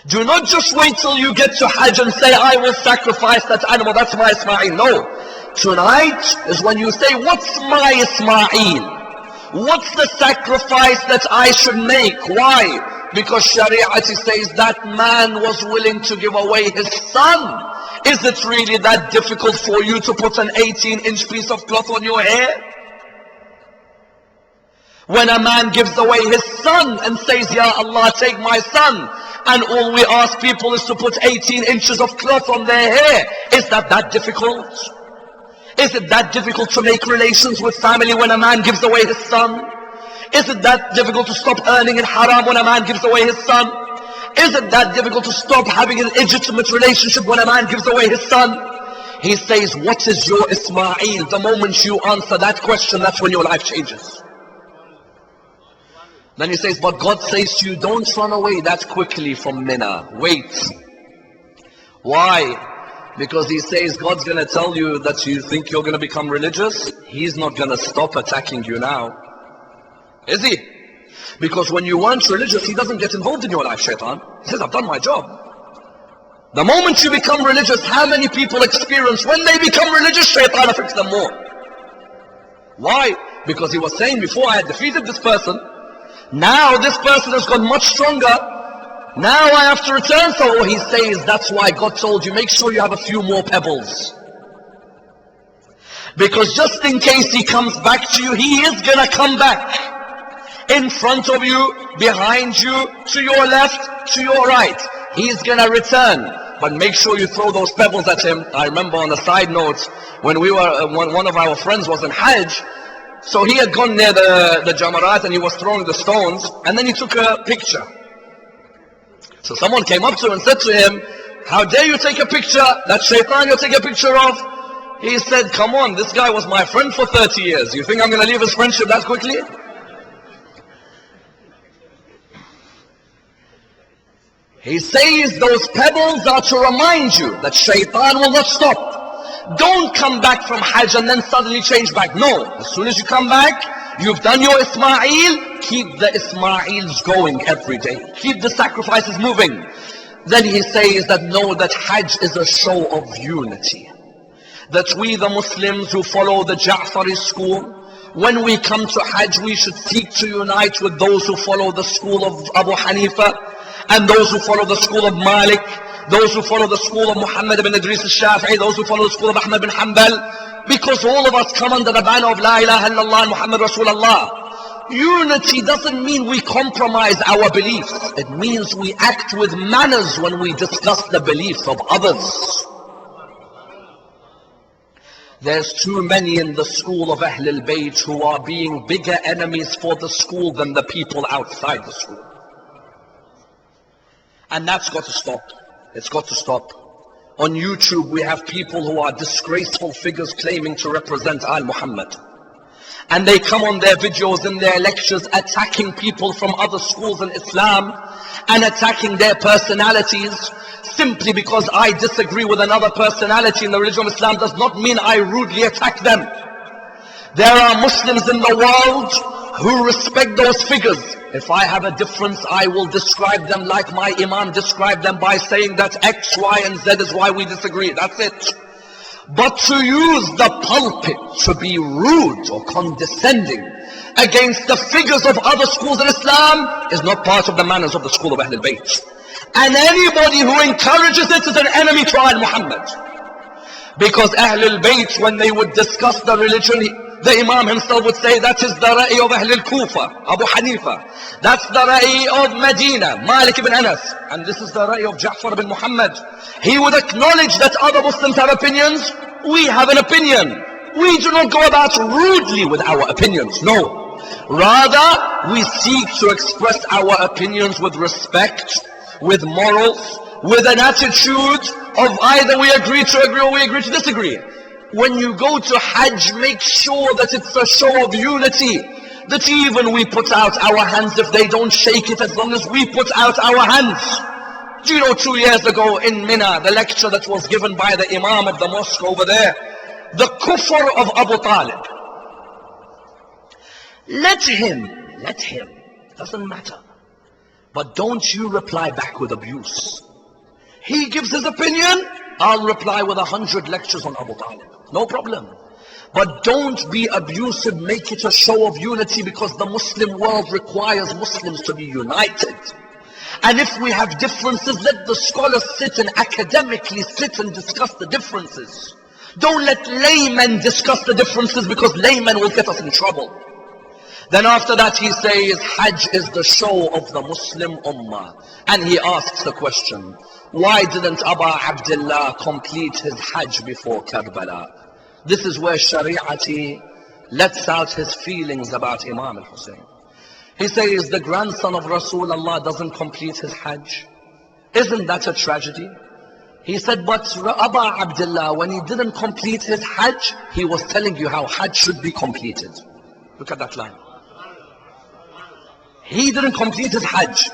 Do not just wait till you get to Hajj and say, I will sacrifice that animal, that's my Ismail. No. Tonight is when you say, what's my Ismail? What's the sacrifice that I should make? Why? Because Shariah says that man was willing to give away his son. Is it really that difficult for you to put an 18-inch piece of cloth on your hair? When a man gives away his son and says, Ya Allah, take my son, and all we ask people is to put 18 inches of cloth on their hair, is that difficult? Is it that difficult to make relations with family when a man gives away his son? Is it that difficult to stop earning in haram when a man gives away his son? Is it that difficult to stop having an illegitimate relationship when a man gives away his son? He says, what is your Ismail? The moment you answer that question, that's when your life changes. Then he says, but God says to you, don't run away that quickly from Mina. Wait. Why? Because he says God's going to tell you that you think you're going to become religious. He's not going to stop attacking you now. Is he? Because when you weren't religious, he doesn't get involved in your life, shaitan. He says, I've done my job. The moment you become religious, how many people experience when they become religious, shaitan affects them more? Why? Because he was saying before, I had defeated this person. Now this person has got much stronger. Now I have to return. So he says, that's why God told you, make sure you have a few more pebbles. Because just in case he comes back to you, he is going to come back. In front of you, behind you, to your left, to your right. He's going to return. But make sure you throw those pebbles at him. I remember on a side note, when we were, one of our friends was in Hajj. So he had gone near the Jamarat and he was throwing the stones, and then he took a picture. So someone came up to him and said to him, how dare you take a picture? That shaitan you take a picture of? He said, come on, this guy was my friend for 30 years. You think I'm going to leave his friendship that quickly? He says those pebbles are to remind you that shaitan will not stop. Don't come back from Hajj and then suddenly change back. No, as soon as you come back, you've done your Ismail, keep the Ismails going every day. Keep the sacrifices moving. Then he says that know that Hajj is a show of unity. That we the Muslims who follow the Ja'fari school, when we come to Hajj, we should seek to unite with those who follow the school of Abu Hanifa, and those who follow the school of Malik, those who follow the school of Muhammad ibn Idris al-Shafi'i, those who follow the school of Ahmad bin Hanbal, because all of us come under the banner of La ilaha illallah and Muhammad Rasulullah. Unity doesn't mean we compromise our beliefs. It means we act with manners when we discuss the beliefs of others. There's too many in the school of Ahlul Bayt who are being bigger enemies for the school than the people outside the school. And that's got to stop. It's got to stop. On YouTube we have people who are disgraceful figures claiming to represent Al-Muhammad. And they come on their videos and their lectures attacking people from other schools in Islam and attacking their personalities, simply because I disagree with another personality in the religion of Islam does not mean I rudely attack them. There are Muslims in the world who respect those figures. If I have a difference, I will describe them like my Imam described them, by saying that X, Y, and Z is why we disagree. That's it. But to use the pulpit to be rude or condescending against the figures of other schools in Islam is not part of the manners of the school of Ahlul Bayt. And anybody who encourages it is an enemy to Al Muhammad. Because Ahlul Bayt, when they would discuss the religion, the Imam himself would say, that is the Ra'i of Ahlul Kufa, Abu Hanifa. That's the Ra'i of Medina, Malik ibn Anas. And this is the Ra'i of Ja'far ibn Muhammad. He would acknowledge that other Muslims have opinions. We have an opinion. We do not go about rudely with our opinions, no. Rather, we seek to express our opinions with respect, with morals, with an attitude of either we agree to agree or we agree to disagree. When you go to Hajj, make sure that it's a show of unity, that even we put out our hands if they don't shake it, as long as we put out our hands. Do you know 2 years ago in Mina, the lecture that was given by the Imam of the mosque over there, the kufr of Abu Talib. Let him, doesn't matter. But don't you reply back with abuse. He gives his opinion, I'll reply with 100 lectures on Abu Talib. No problem. But don't be abusive, make it a show of unity, because the Muslim world requires Muslims to be united. And if we have differences, let the scholars sit and academically sit and discuss the differences. Don't let laymen discuss the differences, because laymen will get us in trouble. Then after that he says, Hajj is the show of the Muslim Ummah. And he asks the question, why didn't Abu Abdullah complete his Hajj before Karbala? This is where Shari'ati lets out his feelings about Imam al-Hussein. He says, the grandson of Rasulullah doesn't complete his Hajj. Isn't that a tragedy? He said, but Abu Abdullah, when he didn't complete his Hajj, he was telling you how Hajj should be completed. Look at that line. He didn't complete his Hajj,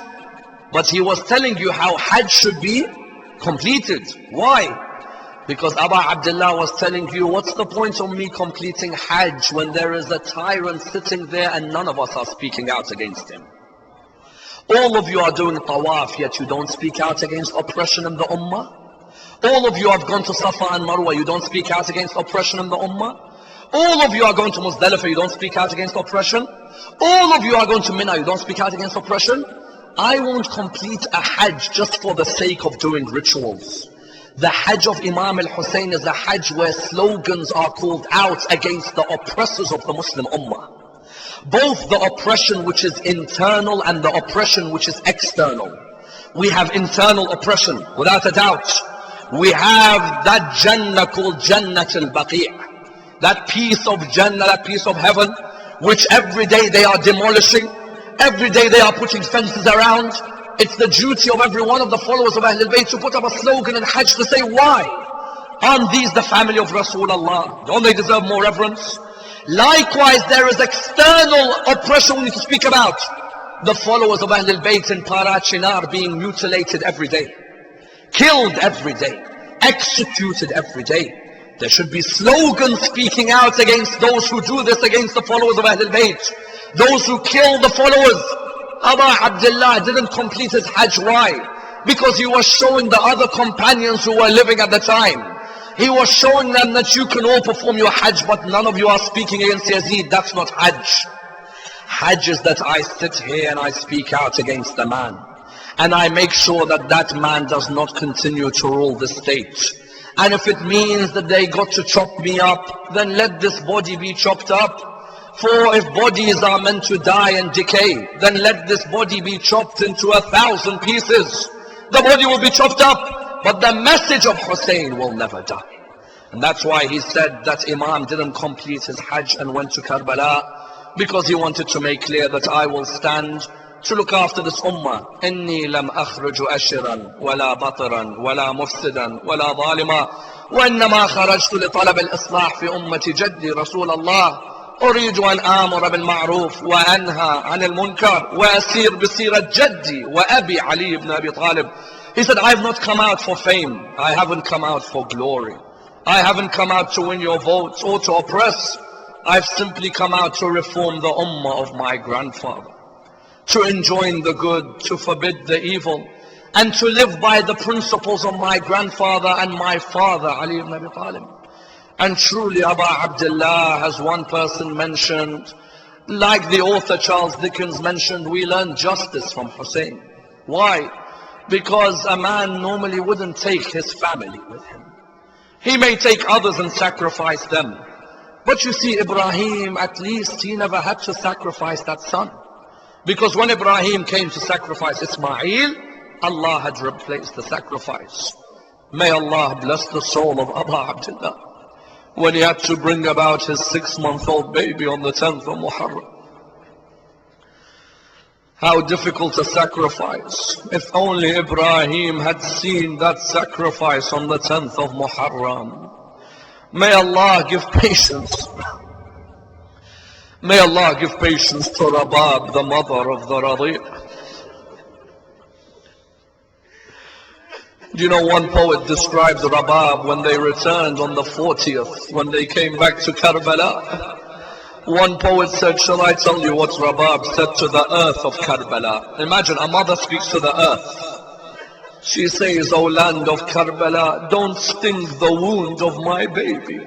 but he was telling you how Hajj should be completed. Why? Because Abu Abdullah was telling you, what's the point of me completing Hajj when there is a tyrant sitting there and none of us are speaking out against him? All of you are doing tawaf, yet you don't speak out against oppression in the ummah. All of you have gone to Safa and Marwa, you don't speak out against oppression in the ummah. All of you are going to Muzdalifah, you don't speak out against oppression. All of you are going to Mina, you don't speak out against oppression. I won't complete a Hajj just for the sake of doing rituals. The Hajj of Imam al-Hussein is a Hajj where slogans are called out against the oppressors of the Muslim Ummah. Both the oppression which is internal and the oppression which is external. We have internal oppression, without a doubt. We have that Jannah called Jannat al-Baqi'. That piece of Jannah, that piece of heaven, which every day they are demolishing. Every day they are putting fences around. It's the duty of every one of the followers of Ahlul Bayt to put up a slogan in Hajj to say, why? Aren't these the family of Rasulullah? Don't they deserve more reverence? Likewise, there is external oppression we need to speak about. The followers of Ahlul Bayt in Parachinar being mutilated every day. Killed every day. Executed every day. There should be slogans speaking out against those who do this, against the followers of Ahlul Bayt. Those who kill the followers. Abu Abdullah didn't complete his Hajj. Why? Because he was showing the other companions who were living at the time. He was showing them that you can all perform your Hajj, but none of you are speaking against Yazid. That's not Hajj. Hajj is that I sit here and I speak out against the man. And I make sure that that man does not continue to rule the state. And if it means that they got to chop me up, then let this body be chopped up. For if bodies are meant to die and decay, then let this body be chopped into 1,000 pieces. The body will be chopped up, but the message of Hussein will never die. And that's why he said that Imam didn't complete his Hajj and went to Karbala, because he wanted to make clear that I will stand to look after this ummah. إني لم أخرج أشرا ولا بطرا ولا مفسدا ولا ظالما وإنما خرجت لطلب الإصلاح في أمة جدي رسول الله أريد أن آمر بالمعروف وأنهى عن المنكر وأسير بسيرة جدي وأبي علي بن أبي طالب He said, I have not come out for fame. I haven't come out for glory. I haven't come out to win your votes or to oppress. I've simply come out to reform the ummah of my grandfather, to enjoin the good, to forbid the evil, and to live by the principles of my grandfather and my father, Ali ibn Abi Talib. And truly, Aba Abdullah, has one person mentioned, like the author Charles Dickens mentioned, we learn justice from Hussein. Why? Because a man normally wouldn't take his family with him. He may take others and sacrifice them. But you see, Ibrahim, at least he never had to sacrifice that son. Because when Ibrahim came to sacrifice Ismail, Allah had replaced the sacrifice. May Allah bless the soul of Aba Abdullah, when he had to bring about his 6-month-old baby on the 10th of Muharram. How difficult a sacrifice. If only Ibrahim had seen that sacrifice on the 10th of Muharram. May Allah give patience. May Allah give patience to Rabab, the mother of the Radi'. Do you know, one poet described Rabab when they returned on the 40th, when they came back to Karbala. One poet said, shall I tell you what Rabab said to the earth of Karbala? Imagine, a mother speaks to the earth. She says, O land of Karbala, don't sting the wound of my baby.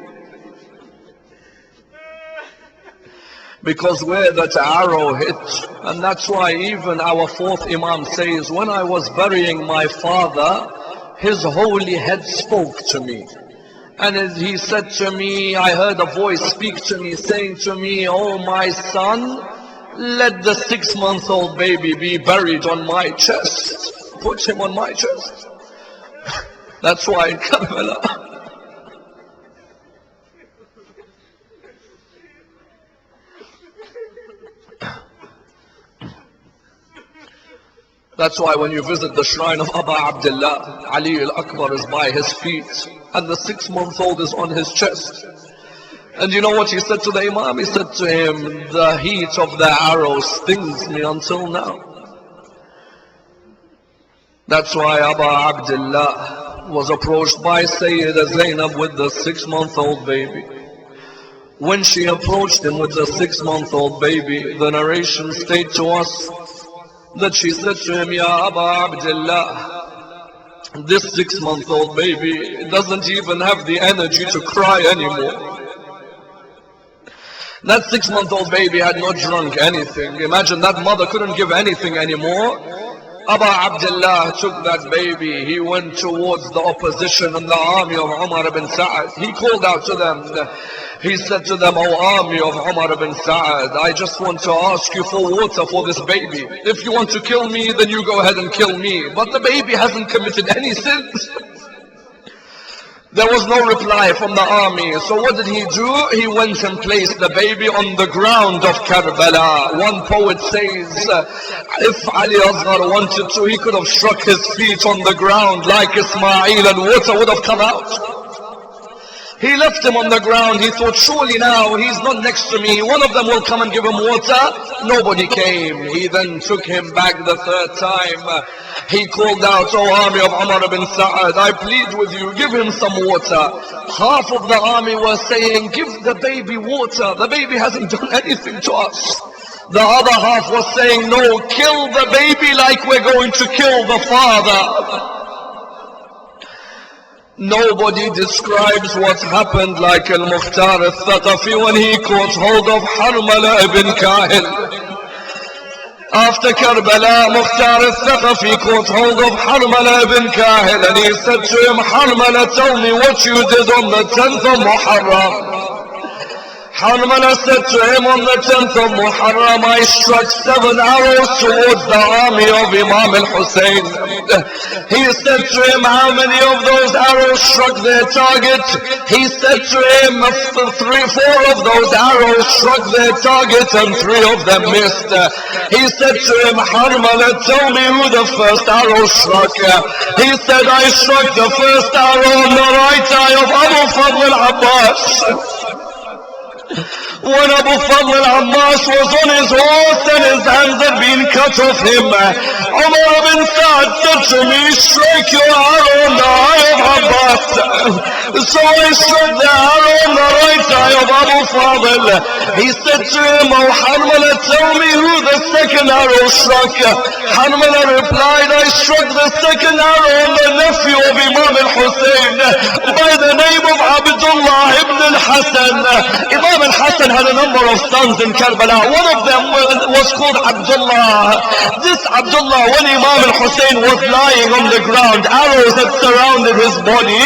Because where that arrow hit, and that's why even our fourth Imam says, when I was burying my father, his holy head spoke to me. And he said to me, I heard a voice speak to me, saying to me, oh my son, let the 6-month-old baby be buried on my chest. Put him on my chest. That's why in Karbala, that's why when you visit the shrine of Aba Abdullah, Ali al-Akbar is by his feet, and the 6-month-old is on his chest. And you know what he said to the Imam? He said to him, the heat of the arrow stings me until now. That's why Aba Abdullah was approached by Sayyidah Zainab with the 6-month-old baby. When she approached him with the 6-month-old baby, the narration states to us that she said to him, Ya Aba Abdullah, this 6-month-old baby doesn't even have the energy to cry anymore. That 6-month-old baby had not drunk anything. Imagine, that mother couldn't give anything anymore. Aba Abdullah took that baby, he went towards the opposition and the army of Umar ibn Sa'ad. He called out to them, he said to them, O army of Umar ibn Sa'ad, I just want to ask you for water for this baby. If you want to kill me, then you go ahead and kill me. But the baby hasn't committed any sins. There was no reply from the army. So what did he do? He went and placed the baby on the ground of Karbala. One poet says, if Ali Asghar wanted to, he could have struck his feet on the ground like Ismail and water would have come out. He left him on the ground. He thought, surely now he's not next to me, one of them will come and give him water. Nobody came. He then took him back the 3rd time. He called out, O army of Umar ibn Sa'ad, I plead with you, give him some water. Half of the army were saying, give the baby water, the baby hasn't done anything to us. The other half was saying, no, kill the baby like we're going to kill the father. Nobody describes what happened like Al-Mukhtar al-Thaqafi when he caught hold of Harmala ibn Kahil. After Karbala, Mukhtar al-Thaqafi caught hold of Harmala ibn Kahil and he said to him, Harmala, tell me what you did on the 10th of Muharram. Harmala said to him, on the 10th of Muharram, I struck 7 arrows towards the army of Imam al-Hussein. He said to him, how many of those arrows struck their target? He said to him, 4 of those arrows struck their target and 3 of them missed. He said to him, Harmala, tell me who the first arrow struck. He said, I struck the first arrow on the right eye of Abu Fadl al-Abbas. when Abu Fadl al-Ammas was on his horse and his hands had been cut off him, Umar bin Sa'd said to me, strike your arrow on the eye of Abbas. So I struck the arrow on the right eye of Abu Fadl. He said to him, oh Hanmala, tell me who the second arrow struck. Hanmala replied, I struck the second arrow on the nephew of Imam al-Hussein by the name of Abdullah ibn al-Hasan. Imam al-Hasan had a number of sons in Karbala. One of them was called Abdullah. This Abdullah, when Imam al-Hussein was lying on the ground, arrows had surrounded his body.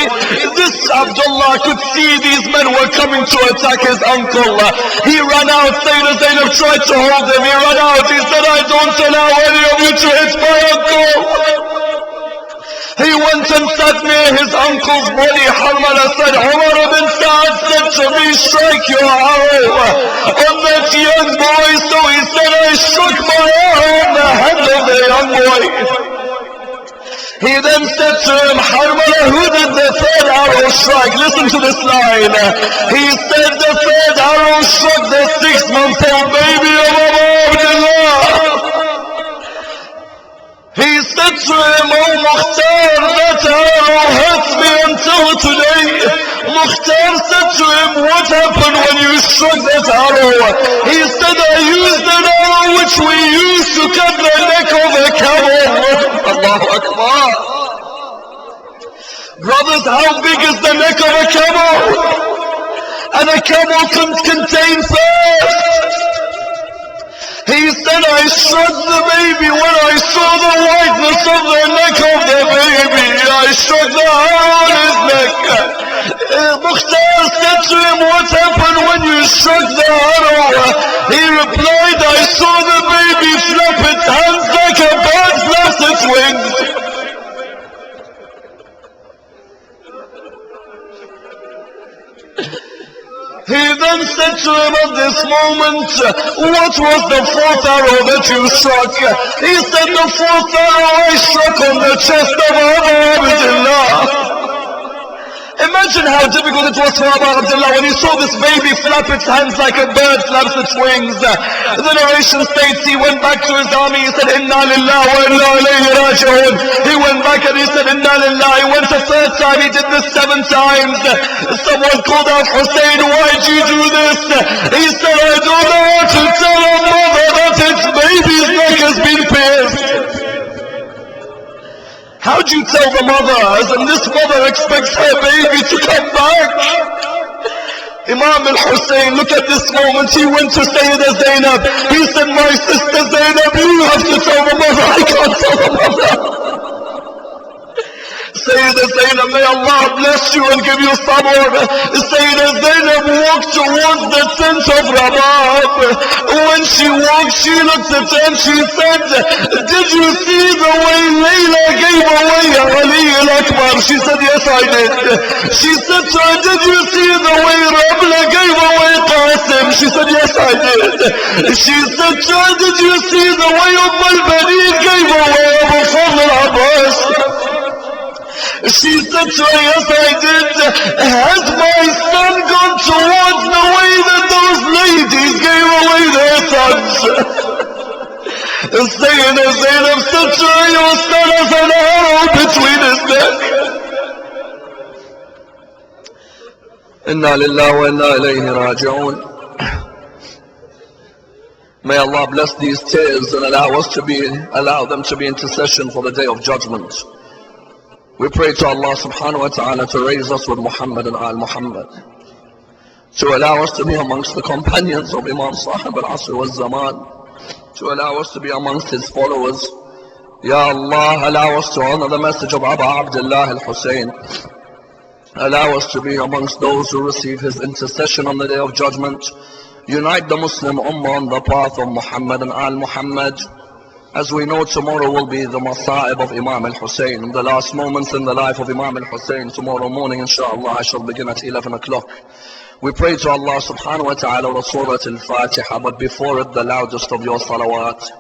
This Abdullah could see these men were coming to attack his uncle. He ran out. Sayyidah Zainab tried to hold him. He ran out. He said, I don't allow any of you to hit my uncle. He went and sat near his uncle's body. Hanmala said, Umar bin Sa'd said to me, strike your arrow on that young boy. So he said, I struck my arrow on the hand of the young boy. He then said to him, Hanmala, who did the third arrow strike? Listen to this line. He said, the third arrow struck the 6-month-old baby of Abu Abdullah. He said to him, oh Mukhtar, that arrow hurts me until today. Mukhtar said to him, what happened when you struck that arrow? He said, I used an arrow which we used to cut the neck of a camel. Allahu Akbar. Brothers, how big is the neck of a camel? And a camel can contain first. He said, I struck the baby when I saw the whiteness of the neck of the baby. I struck the arrow on his neck. Mukhtar said to him, what happened when you struck the arrow? He replied, I saw the baby flap its hands like a bird flaps its wings. He then said to him at this moment, what was the fourth arrow that you struck? He said, the fourth arrow I struck on the chest of Abu Abdullah. Imagine how difficult it was for Abu Abdullah when he saw this baby flap its hands like a bird flaps its wings. The narration states he went back to his army. He said, Inna lillahi wa inna ilayhi raji'un. He went back and he said, Inna lillahi. He went a third time. He did this 7 times. Someone called out, Hussein, why did you do this? He said, I don't know how to tell a mother that its baby's neck has been pierced. How do you tell the mothers? And this mother expects her baby to come back. Imam al-Hussein, look at this moment. He went to Sayyidah Zainab. He said, my sister Zainab, you have to tell the mother. I can't tell the mother. Sayyidah Zainab, may Allah bless you and give you sabr. Sayyidah Zainab walked towards the tent of Rabab. When she walked, she looked at him, she said, did you see the way Layla gave away Ali al-Akbar? She said, yes, I did. She said to her, did you see the way Rabla gave away Qasim? She said, yes, I did. She said to her, did you see the way al-Baneen gave away Abu Fadl al-Abbas? She said to her, yes, I did. Has my son gone towards the way that those ladies gave away their sons? Sayyidah Zainab said to her, your son has an arrow between his neck. Inna lillahi wa inna ilayhi raji'un. May Allah bless these tears and allow them to be intercession for the day of judgment. We pray to Allah subhanahu wa ta'ala to raise us with Muhammad and Al Muhammad, to allow us to be amongst the companions of Imam Sahib al-Asr wal-Zaman, to allow us to be amongst his followers. Ya Allah, allow us to honor the message of Abu Abdullah al-Hussein. Allow us to be amongst those who receive his intercession on the day of judgment. Unite the Muslim Ummah on the path of Muhammad and Al Muhammad. As we know, tomorrow will be the Masa'ib of Imam al-Hussein, the last moments in the life of Imam al-Hussein. Tomorrow morning, inshallah, I shall begin at 11 o'clock. We pray to Allah subhanahu wa ta'ala with Surah al-Fatiha, but before it, the loudest of your salawat.